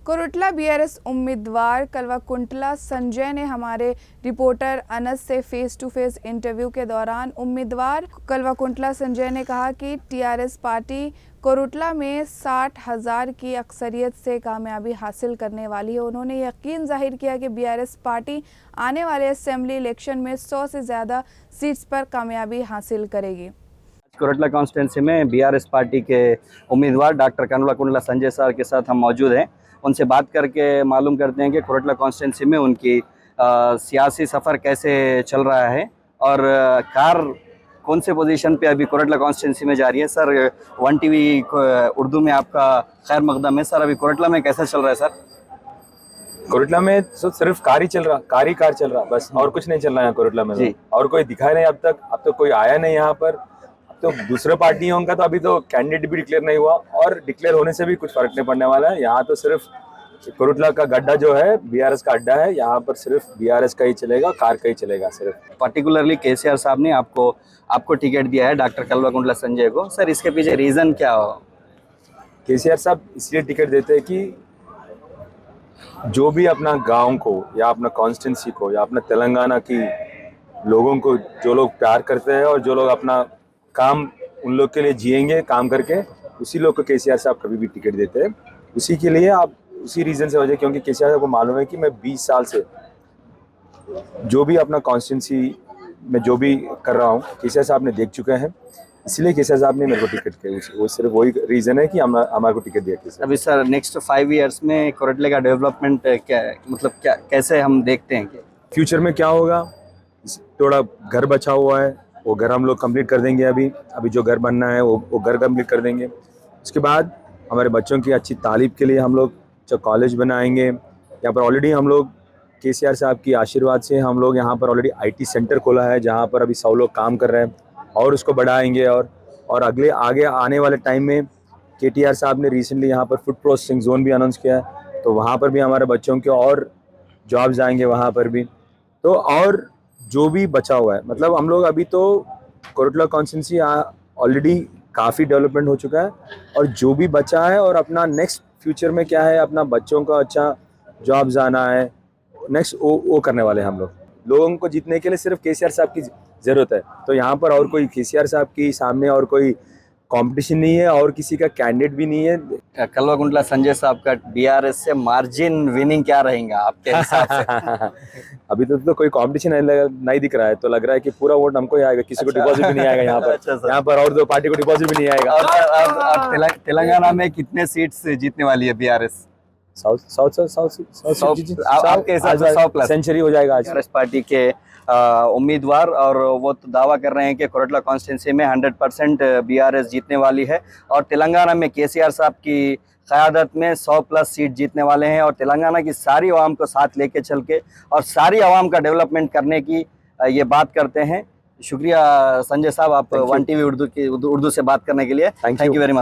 Korutla BRS उम्मीदवार कल्वाकुंतला संजय ने हमारे रिपोर्टर अनस से फेस टू फेस इंटरव्यू के दौरान उम्मीदवार कल्वाकुंतला संजय ने कहा कि टीआरएस पार्टी कोरुटला में 60,000 की अक्सरियत से कामयाबी हासिल करने वाली है। उन्होंने यकीन जाहिर किया कि बीआरएस पार्टी आने वाले असेंबली इलेक्शन में 100 से ज़्यादा सीट्स पर कामयाबी हासिल करेगी। कोरुटला कॉन्स्टिट्यूंसी में बीआरएस पार्टी के उम्मीदवार डॉक्टर कल्वाकुंतला संजय सर के साथ हम मौजूद हैं। उनसे बात करके मालूम करते हैं कि कोरुटला कॉन्स्टिट्यूंसी में उनकी सियासी सफ़र कैसे चल रहा है और कार कौन से पोजीशन पे अभी कोरुटला कॉन्स्टिट्यूंसी में जा रही है। सर, 1 टीवी उर्दू में आपका खैर मकदम है। सर, अभी कोरुटला में कैसा चल रहा है? सर, कोरुटला में तो सिर्फ कार ही चल रहा, कार चल रहा, बस और कुछ नहीं चल रहा है कोरुटला में जी। और कोई दिखा नहीं अब तक। अब तो कोई आया नहीं यहाँ पर। अब तो दूसरे पार्टियों का तो अभी तो कैंडिडेट भी डिक्लेयर नहीं हुआ और डिक्लेयर होने से भी कुछ फर्क नहीं पड़ने वाला है। यहाँ तो सिर्फ कोरुटला का गड्ढा जो है बीआरएस का अड्डा है, यहाँ पर सिर्फ बीआरएस का ही चलेगा, कार का ही चलेगा सिर्फ। पर्टिकुलरली केसीआर साहब ने आपको टिकट दिया है डॉक्टर कल्वाकुंतला संजय को। सर, इसके पीछे रीज़न क्या हो? केसीआर साहब इसलिए टिकट देते हैं कि जो भी अपना गांव को या अपना कॉन्स्टिट्यूंसी को या अपना तेलंगाना की लोगों को, जो लोग प्यार करते हैं और जो लोग अपना काम उन लोग के लिए जिएंगे काम करके, उसी लोग को केसीआर साहब कभी भी टिकट देते हैं। उसी के लिए आप उसी रीज़न से वजह, क्योंकि केसीआर साहब को मालूम है कि मैं 20 साल से जो भी अपना कॉन्स्टिट्यूंसी में जो भी कर रहा हूँ केसीआर साहब ने देख चुके हैं, इसलिए केसीआर साहब ने मेरे को टिकट किया। वो सिर्फ वही रीज़न है कि हमारे को टिकट दिया केसीआर। अभी सर, नेक्स्ट 5 ईयर्स में कोरुटला का डेवलपमेंट क्या कैसे हम देखते हैं कि फ्यूचर में क्या होगा? थोड़ा घर बचा हुआ है, वो घर हम लोग कंप्लीट कर देंगे। अभी जो घर बनना है वो घर कंप्लीट कर देंगे। उसके बाद हमारे बच्चों की अच्छी तालीम के लिए हम लोग जो कॉलेज बनाएंगे। यहाँ पर ऑलरेडी हम लोग केसीआर साहब की आशीर्वाद से हम लोग यहाँ पर ऑलरेडी आईटी सेंटर खोला है, जहाँ पर अभी 100 लोग काम कर रहे हैं और उसको बढ़ाएंगे। और आगे आने वाले टाइम में केटीआर साहब ने रिसेंटली यहाँ पर फूड प्रोसेसिंग जोन भी अनाउंस किया है, तो वहाँ पर भी हमारे बच्चों के और जॉब्स आएंगे वहाँ पर भी। तो और जो भी बचा हुआ है, मतलब हम लोग अभी तो कोरुटला कॉन्स्टिट्यूंसी ऑलरेडी काफ़ी डेवलपमेंट हो चुका है और जो भी बचा है और अपना नेक्स्ट फ्यूचर में क्या है, अपना बच्चों का अच्छा जॉब्स आना है नेक्स्ट, वो करने वाले हैं हम लोग। लोगों को जीतने के लिए सिर्फ केसीआर साहब की ज़रूरत है, तो यहाँ पर और कोई केसीआर साहब की सामने और कोई कंपटीशन नहीं है और किसी का कैंडिडेट भी नहीं है। कल्वाकुंतला संजय साहब का बीआरएस से मार्जिन विनिंग क्या रहेगा आपके हिसाब से? अभी तो कोई कंपटीशन नहीं दिख रहा है, तो लग रहा है कि पूरा वोट हमको ही आएगा, किसी को डिपॉजिट भी नहीं आएगा यहाँ पर। यहाँ पर और 2 पार्टी को डिपॉजिट भी नहीं आएगा। और तेलंगाना में कितने सीट्स जीतने वाली है बीआरएस? 100 आपके हिसाब से 100+ सेंचुरी हो जाएगा आज। बीआरएस पार्टी के उम्मीदवार, और वो तो दावा कर रहे हैं कि कोरुटला कॉन्स्टिट्यूंसी में 100% बीआरएस जीतने वाली है और तेलंगाना में केसीआर साहब की क़यादत में 100+ सीट जीतने वाले हैं और तेलंगाना की सारी आवाम को साथ लेके चल के और सारी आवाम का डेवलपमेंट करने की ये बात करते हैं। शुक्रिया संजय साहब, आप 1 टीवी उर्दू से बात करने के लिए। Thank you very much.